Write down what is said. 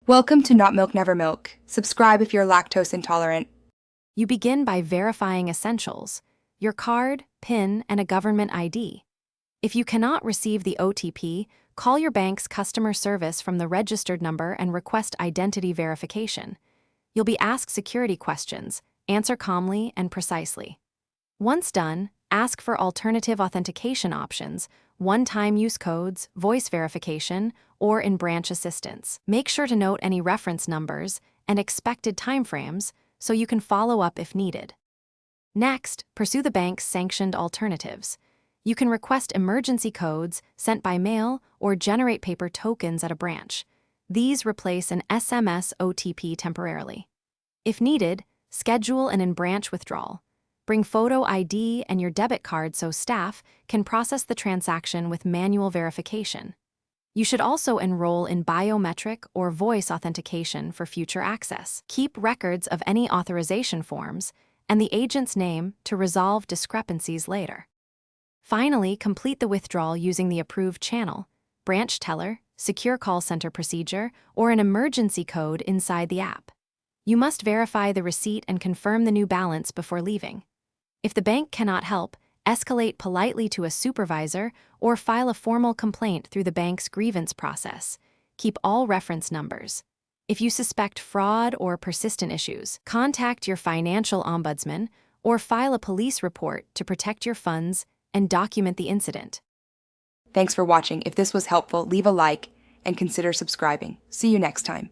Welcome to Not Milk Never Milk. Subscribe if you're lactose intolerant. You begin by verifying essentials: your card, PIN, and a government ID. If you cannot receive the OTP, call your bank's customer service from the registered number and request identity verification. You'll be asked security questions. Answer calmly and precisely. Once done, ask for alternative authentication options, one-time use codes, voice verification, or in-branch assistance. Make sure to note any reference numbers and expected timeframes so you can follow up if needed. Next, pursue the bank's sanctioned alternatives. You can request emergency codes sent by mail or generate paper tokens at a branch. These replace an SMS OTP temporarily. If needed, schedule an in-branch withdrawal. Bring photo ID and your debit card so staff can process the transaction with manual verification. You should also enroll in biometric or voice authentication for future access. Keep records of any authorization forms and the agent's name to resolve discrepancies later. Finally, complete the withdrawal using the approved channel, branch teller, secure call center procedure, or an emergency code inside the app. You must verify the receipt and confirm the new balance before leaving. If the bank cannot help, escalate politely to a supervisor or file a formal complaint through the bank's grievance process. Keep all reference numbers. If you suspect fraud or persistent issues, contact your financial ombudsman or file a police report to protect your funds and document the incident. Thanks for watching. If this was helpful, leave a like and consider subscribing. See you next time.